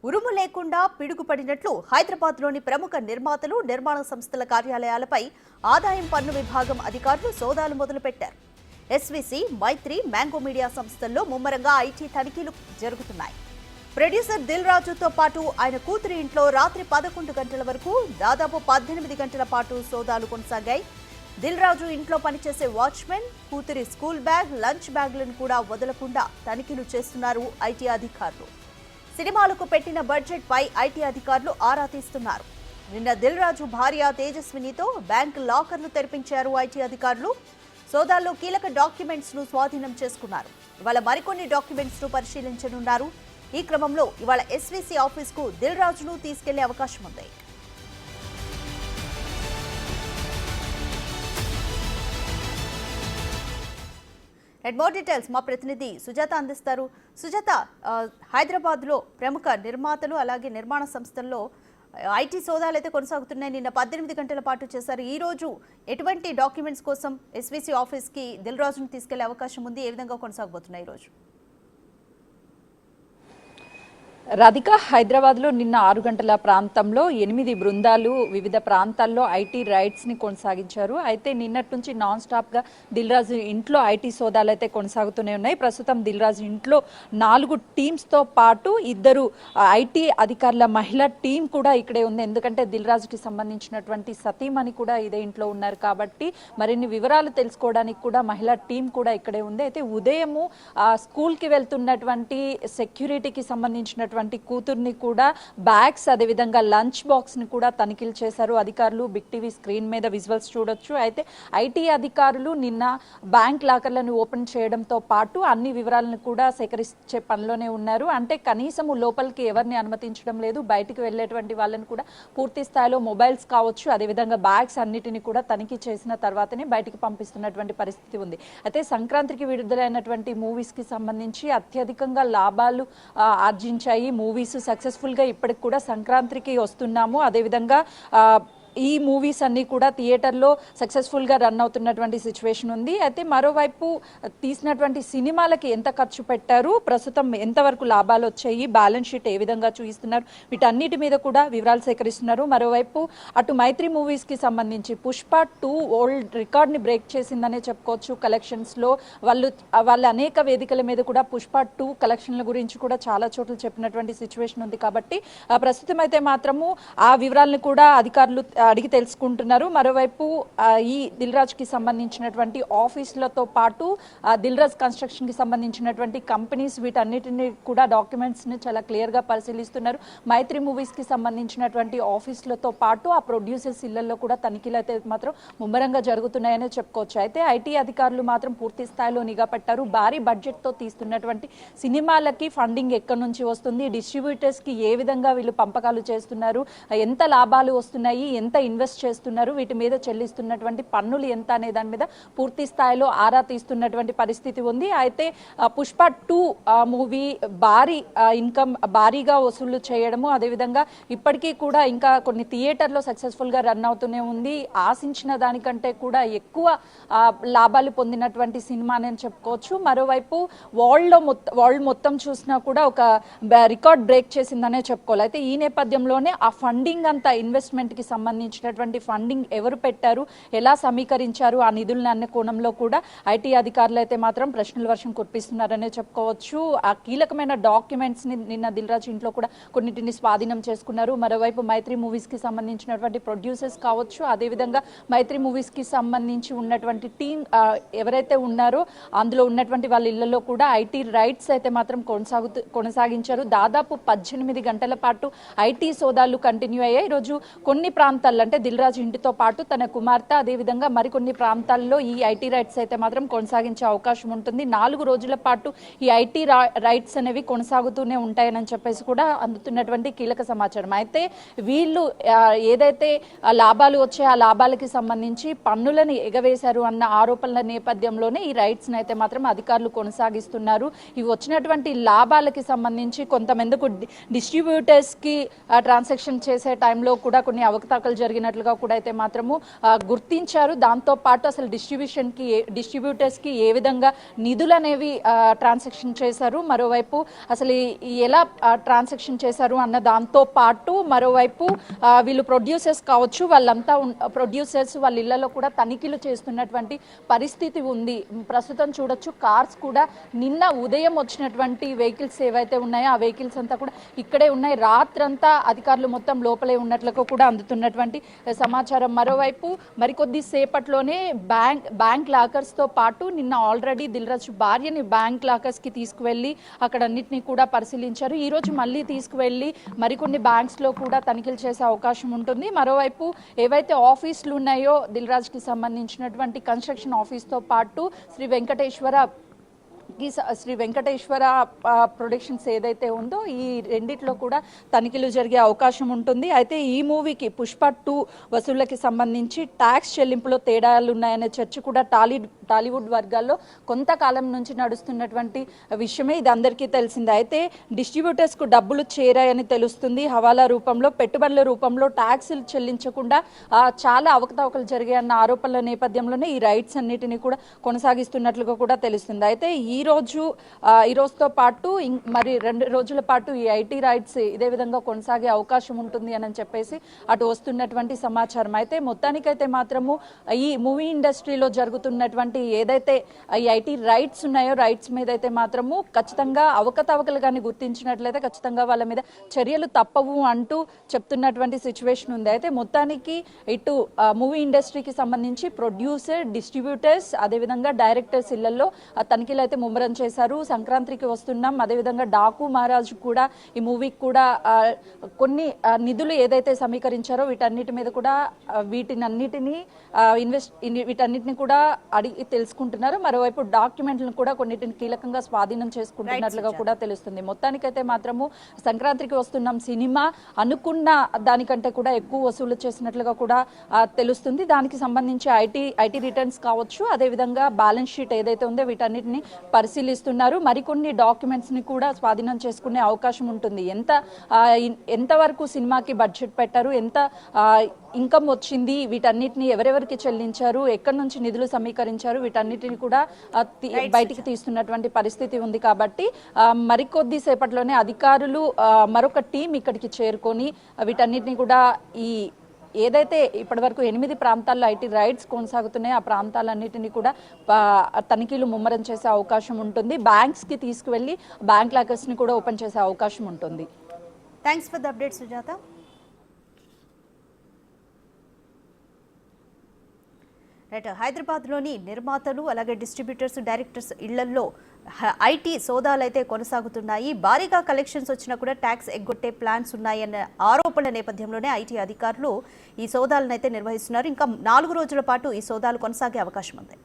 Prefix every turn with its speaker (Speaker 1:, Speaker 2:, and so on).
Speaker 1: ఉరుము లేకుండా పిడుగుపడినట్లు హైదరాబాద్లోని ప్రముఖ నిర్మాతలు, నిర్మాణ సంస్థల కార్యాలయాలపై ఆదాయం పన్ను విభాగం అధికారులు సోదాలు మొదలుపెట్టారు. ఎస్వీసీ, మైత్రి, మ్యాంగో మీడియా సంస్థల్లో ముమ్మరంగా ఐటీ తనిఖీలు జరుగుతున్నాయి. ప్రొడ్యూసర్ దిల్ రాజుతో పాటు ఆయన కూతురి ఇంట్లో రాత్రి 11 గంటల వరకు దాదాపు 18 గంటల పాటు సోదాలు కొనసాగాయి. దిల్ రాజు ఇంట్లో పనిచేసే వాచ్మెన్, కూతురి స్కూల్ బ్యాగ్, లంచ్ బ్యాగ్లను కూడా వదలకుండా తనిఖీలు చేస్తున్నారు ఐటీ అధికారులు. సినిమాలకు పెట్టిన బడ్జెట్ పై ఐటీ అధికారులు ఆరా తీస్తున్నారు. నిన్న దిల్ రాజు భార్య తేజస్వినితో బ్యాంక్ లాకర్లు తెరిపించారు ఐటీ అధికారులు. సోదాల్లో కీలక డాక్యుమెంట్స్ ను స్వాధీనం చేసుకున్నారు. ఇవాళ మరికొన్ని డాక్యుమెంట్స్ ను పరిశీలించనున్నారు. ఈ క్రమంలో ఇవాళ ఎస్వీసీ ఆఫీస్ కు దిల్ రాజును తీసుకెళ్లే అవకాశం ఉంది. మోర్ డీటెయిల్స్ మా ప్రతినిధి సుజాత అందిస్తారు. సుజాత, హైదరాబాద్లో ప్రముఖ నిర్మాతలు అలాగే నిర్మాణ సంస్థల్లో ఐటీ సోదాలు అయితే కొనసాగుతున్నాయి. నిన్న 18 గంటల పాటు చేశారు. ఈ రోజు ఎటువంటి డాక్యుమెంట్స్ కోసం ఎస్వీసీ ఆఫీస్కి దిల్ రాజును తీసుకెళ్లే అవకాశం ఉంది? ఏ విధంగా కొనసాగబోతున్నాయి ఈరోజు?
Speaker 2: రాధిక, హైదరాబాద్లో నిన్న 6 గంటల ప్రాంతంలో 8 బృందాలు వివిధ ప్రాంతాల్లో ఐటీ రైడ్స్ని కొనసాగించారు. అయితే నిన్నటి నుంచి నాన్ స్టాప్గా దిల్ రాజు ఇంట్లో ఐటీ సోదాలు అయితే కొనసాగుతూనే ఉన్నాయి. ప్రస్తుతం దిల్ రాజు ఇంట్లో 4 టీమ్స్తో పాటు 2 ఐటీ అధికారుల మహిళా టీం కూడా ఇక్కడే ఉంది. ఎందుకంటే దిల్ రాజుకి సంబంధించినటువంటి సతీమణి కూడా ఇదే ఇంట్లో ఉన్నారు కాబట్టి మరిన్ని వివరాలు తెలుసుకోవడానికి కూడా మహిళా టీం కూడా ఇక్కడే ఉంది. అయితే ఉదయము స్కూల్కి వెళ్తున్నటువంటి సెక్యూరిటీకి సంబంధించినటువంటి కూతుర్ని కూడా బ్యాగ్స్, అదేవిధంగా లంచ్ బాక్స్ ని కూడా తనిఖీలు చేశారు అధికారులు. బిగ్ టీవీ స్క్రీన్ మీద విజువల్స్ చూడొచ్చు. అయితే ఐటీ అధికారులు నిన్న బ్యాంక్ లాకర్లను ఓపెన్ చేయడంతో పాటు అన్ని వివరాలను కూడా సేకరించే పనిలోనే ఉన్నారు. అంటే కనీసము లోపలికి ఎవరిని అనుమతించడం లేదు. బయటికి వెళ్ళేటువంటి వాళ్ళని కూడా పూర్తి స్థాయిలో మొబైల్స్ కావచ్చు, అదేవిధంగా బ్యాగ్స్ అన్నిటిని కూడా తనిఖీ చేసిన తర్వాతనే బయటికి పంపిస్తున్నటువంటి పరిస్థితి ఉంది. అయితే సంక్రాంతికి విడుదలైనటువంటి మూవీస్ కి సంబంధించి అత్యధికంగా లాభాలు ఆర్జించాయి మూవీస్. సక్సెస్ఫుల్ గా ఇప్పటికి కూడా సంక్రాంతికి వస్తున్నాము. అదేవిధంగా ఈ మూవీస్ అన్ని కూడా థియేటర్లో సక్సెస్ఫుల్గా రన్ అవుతున్నటువంటి సిచ్యువేషన్ ఉంది. అయితే మరోవైపు తీసినటువంటి సినిమాలకి ఎంత ఖర్చు పెట్టారు, ప్రస్తుతం ఎంతవరకు లాభాలు వచ్చాయి, బ్యాలెన్స్ షీట్ ఏ విధంగా చూపిస్తున్నారు, వీటన్నిటి మీద కూడా వివరాలు సేకరిస్తున్నారు. మరోవైపు అటు మైత్రి మూవీస్కి సంబంధించి పుష్ప 2 ఓల్డ్ రికార్డ్ని బ్రేక్ చేసిందనే చెప్పుకోవచ్చు కలెక్షన్స్లో. వాళ్ళు అనేక వేదికల మీద కూడా పుష్ప 2 కలెక్షన్ల గురించి కూడా చాలా చోట్ల చెప్పినటువంటి సిచ్యువేషన్ ఉంది. కాబట్టి ప్రస్తుతం అయితే మాత్రము ఆ వివరాలను కూడా అధికారులు అడిగి తెలుసుకుంటున్నారు. మరోవైపు ఈ దిల్ రాజుకి సంబంధించినటువంటి ఆఫీసులతో పాటు దిల్ రాజ్ కన్స్ట్రక్షన్ కి సంబంధించినటువంటి కంపెనీస్, వీటన్నిటిని కూడా డాక్యుమెంట్స్ ని చాలా క్లియర్ గా పరిశీలిస్తున్నారు. మైత్రి మూవీస్ కి సంబంధించినటువంటి ఆఫీసులతో పాటు ఆ ప్రొడ్యూసర్స్ ఇళ్లలో కూడా తనిఖీలు అయితే మాత్రం ముమ్మరంగా జరుగుతున్నాయనే చెప్పుకోవచ్చు. అయితే ఐటీ అధికారులు మాత్రం పూర్తి స్థాయిలో నిఘా పెట్టారు. భారీ బడ్జెట్ తో తీస్తున్నటువంటి సినిమాలకి ఫండింగ్ ఎక్కడి నుంచి వస్తుంది, డిస్ట్రిబ్యూటర్స్ కి ఏ విధంగా వీళ్ళు పంపకాలు చేస్తున్నారు, ఎంత లాభాలు వస్తున్నాయి, ఎంత ఇన్వెస్ట్ చేస్తున్నారు, వీటి మీద చెల్లిస్తున్నటువంటి పన్నులు ఎంత అనే దాని మీద పూర్తి స్థాయిలో ఆరా తీస్తున్నటువంటి పరిస్థితి ఉంది. అయితే పుష్ప 2 మూవీ భారీగా వసూళ్లు చేయడము, అదేవిధంగా ఇప్పటికీ కూడా ఇంకా కొన్ని థియేటర్లో సక్సెస్ఫుల్ గా రన్ అవుతూనే ఉంది. ఆశించిన దానికంటే కూడా ఎక్కువ లాభాలు పొందినటువంటి సినిమా అని చెప్పుకోవచ్చు. మరోవైపు వరల్డ్ మొత్తం చూసినా కూడా ఒక రికార్డ్ బ్రేక్ చేసిందనే చెప్పుకోవాలి. అయితే ఈ నేపథ్యంలోనే ఆ ఫండింగ్ అంతా, ఇన్వెస్ట్మెంట్ కి సంబంధించినటువంటి ఫండింగ్ ఎవరు పెట్టారు, ఎలా సమీకరించారు, ఆ నిధులను అనే కోణంలో కూడా ఐటీ అధికారులు అయితే మాత్రం ప్రశ్నల వర్షం కురిపిస్తున్నారనే చెప్పుకోవచ్చు. ఆ కీలకమైన డాక్యుమెంట్స్ ని నిన్న దిల్ రాజు ఇంట్లో కూడా కొన్నిటిని స్వాధీనం చేసుకున్నారు. మరోవైపు మైత్రి మూవీస్ కి సంబంధించినటువంటి ప్రొడ్యూసర్స్ కావచ్చు, అదేవిధంగా మైత్రి మూవీస్ కి సంబంధించి ఉన్నటువంటి టీం ఎవరైతే ఉన్నారో అందులో ఉన్నటువంటి వాళ్ళ ఇళ్లలో కూడా ఐటీ రైడ్స్ అయితే మాత్రం కొనసాగించారు. దాదాపు 18 గంటల పాటు ఐటీ సోదాలు కంటిన్యూ అయ్యాయి. ఈరోజు కొన్ని ప్రాంతాల్లో, అంటే దిల్ రాజు ఇంటితో పాటు తన కుమార్తె, అదేవిధంగా మరికొన్ని ప్రాంతాల్లో ఈ ఐటీ రైడ్స్ అయితే మాత్రం కొనసాగించే అవకాశం ఉంటుంది. 4 రోజుల పాటు ఈ ఐటీ రైడ్స్ అనేవి కొనసాగుతూనే ఉంటాయని చెప్పేసి కూడా అందుతున్నటువంటి కీలక సమాచారం. అయితే వీళ్ళు ఏదైతే లాభాలు వచ్చాయో ఆ లాభాలకి సంబంధించి పన్నులను ఎగవేశారు అన్న ఆరోపణల నేపథ్యంలోనే ఈ రైడ్స్ అయితే మాత్రం అధికారులు కొనసాగిస్తున్నారు. ఇవి వచ్చినటువంటి లాభాలకి సంబంధించి కొంతమందికి డిస్ట్రిబ్యూటర్స్ కి ట్రాన్సాక్షన్ చేసే టైంలో కూడా కొన్ని అవకతవకలు అవకతవకలు జరిగినట్లుగా కూడా అయితే మాత్రము గుర్తించారు. దాంతో పాటు అసలు డిస్ట్రిబ్యూటర్స్కి ఏ విధంగా నిధులు అనేవి ట్రాన్సాక్షన్ చేశారు, మరోవైపు అసలు ఎలా ట్రాన్సాక్షన్ చేశారు అన్న దాంతో పాటు మరోవైపు వీళ్ళు ప్రొడ్యూసర్స్ కావచ్చు, వాళ్ళంతా ప్రొడ్యూసర్స్ వాళ్ళ ఇళ్లలో కూడా తనిఖీలు చేస్తున్నటువంటి పరిస్థితి ఉంది. ప్రస్తుతం చూడొచ్చు కార్స్ కూడా నిన్న ఉదయం వచ్చినటువంటి వెహికల్స్ ఏవైతే ఉన్నాయో ఆ వెహికల్స్ అంతా కూడా ఇక్కడే ఉన్నాయి. రాత్రంతా అధికారులు మొత్తం లోపలే ఉన్నట్లుగా కూడా అందుతున్నటువంటి సమాచారం. మరోవైపు మరికొద్ది సేపట్లోనే బ్యాంక్ లాకర్స్తో పాటు నిన్న ఆల్రెడీ దిల్ రాజు భార్యని బ్యాంక్ లాకర్స్కి తీసుకువెళ్ళి అక్కడ అన్నిటినీ కూడా పరిశీలించారు. ఈరోజు మళ్ళీ తీసుకువెళ్ళి మరికొన్ని బ్యాంక్స్లో కూడా తనిఖీలు చేసే అవకాశం ఉంటుంది. మరోవైపు ఏవైతే ఆఫీసులు ఉన్నాయో దిల్ రాజుకి సంబంధించినటువంటి కన్స్ట్రక్షన్ ఆఫీస్తో పాటు శ్రీ వెంకటేశ్వర ప్రొడక్షన్స్ ఏదైతే ఉందో ఈ రెండిట్లో కూడా తనిఖీలు జరిగే అవకాశం ఉంటుంది. అయితే ఈ మూవీకి పుష్ప 2 వసూళ్లకి సంబంధించి ట్యాక్స్ చెల్లింపులో తేడాలు ఉన్నాయనే చర్చ కూడా టాలీవుడ్ వర్గాల్లో కొంతకాలం నుంచి నడుస్తున్నటువంటి విషయమే. ఇది అందరికీ తెలిసిందే. అయితే డిస్ట్రిబ్యూటర్స్కు డబ్బులు చేరాయని తెలుస్తుంది. హవాలా రూపంలో, పెట్టుబడుల రూపంలో ట్యాక్సులు చెల్లించకుండా చాలా అవకతవకలు జరిగాయన్న ఆరోపణల నేపథ్యంలోనే ఈ రైట్స్ అన్నిటినీ కూడా కొనసాగిస్తున్నట్లుగా కూడా తెలుస్తుంది. అయితే ఈ రోజుతో పాటు మరి 2 రోజుల పాటు ఈ ఐటీ రైట్స్ ఇదే విధంగా కొనసాగే అవకాశం ఉంటుంది అని చెప్పేసి అటు వస్తున్నటువంటి సమాచారం. అయితే మొత్తానికైతే మాత్రము ఈ మూవీ ఇండస్ట్రీలో జరుగుతున్నటువంటి ఏదైతే ఈ ఐటీ రైట్స్ ఉన్నాయో రైట్స్ మీద అయితే మాత్రము ఖచ్చితంగా అవకతవకలు కానీ గుర్తించినట్లయితే ఖచ్చితంగా వాళ్ళ మీద చర్యలు తప్పవు అంటూ చెప్తున్నటువంటి సిచ్యువేషన్ ఉంది. అయితే మొత్తానికి ఇటు మూవీ ఇండస్ట్రీకి సంబంధించి ప్రొడ్యూసర్, డిస్ట్రిబ్యూటర్స్, అదేవిధంగా డైరెక్టర్స్ ఇళ్లలో తనిఖీలు అయితే ముమ్మరం చేశారు. సంక్రాంతికి వస్తున్నాం. అదేవిధంగా డాకు మహారాజ్ కూడా ఈ మూవీకి కూడా కొన్ని నిధులు ఏదైతే సమీకరించారో వీటన్నిటి మీద కూడా వీటన్నిటిని కూడా అడిగి తెలుసుకుంటున్నారు. మరోవైపు డాక్యుమెంట్లను కూడా కొన్నిటిని కీలకంగా స్వాధీనం చేసుకుంటున్నట్లుగా కూడా తెలుస్తుంది. మొత్తానికైతే మాత్రము సంక్రాంతికి వస్తున్నాం సినిమా అనుకున్న దానికంటే కూడా ఎక్కువ వసూలు చేసినట్లుగా కూడా తెలుస్తుంది. దానికి సంబంధించి ఐటీ రిటర్న్స్ కావచ్చు, అదేవిధంగా బ్యాలెన్స్ షీట్ ఏదైతే ఉందో వీటన్నిటిని పరిశీలిస్తున్నారు. మరికొన్ని డాక్యుమెంట్స్ ని కూడా స్వాధీనం చేసుకునే అవకాశం ఉంటుంది. ఎంతవరకు సినిమాకి బడ్జెట్ పెట్టారు, ఎంత ఇన్కమ్ వచ్చింది, వీటన్నిటిని ఎవరెవరికి చెల్లించారు, ఎక్కడి నుంచి నిధులు సమీకరించారు, వీటన్నిటిని కూడా బయటికి తీస్తున్నటువంటి పరిస్థితి ఉంది. కాబట్టి మరికొద్ది సేపట్లోనే అధికారులు మరొక టీం ఇక్కడికి చేరుకొని వీటన్నిటిని కూడా ఏదైతే ఇప్పటివరకు 8 ప్రాంతాల్లో ఐటీ రైట్స్ కొనసాగుతున్నాయో ఆ ప్రాంతాలన్నిటినీ కూడా తనిఖీలు ముమ్మరం చేసే అవకాశం ఉంటుంది. బ్యాంక్స్కి తీసుకువెళ్ళి బ్యాంక్ లాకర్స్ని కూడా ఓపెన్ చేసే అవకాశం ఉంటుంది.
Speaker 1: Thanks for the update Sujatha. Right, హైదరాబాద్లోని నిర్మాతలు అలాగే డిస్ట్రిబ్యూటర్స్, డైరెక్టర్స్ ఇళ్లల్లో ఐటీ సోదాలు అయితే కొనసాగుతున్నాయి. భారీగా కలెక్షన్స్ వచ్చినా కూడా ట్యాక్స్ ఎగ్గొట్టే ప్లాన్స్ ఉన్నాయన్న ఆరోపణల నేపథ్యంలోనే ఐటీ అధికారులు ఈ సోదాలను అయితే నిర్వహిస్తున్నారు. ఇంకా 4 రోజుల పాటు ఈ సోదాలు కొనసాగే అవకాశం ఉంది.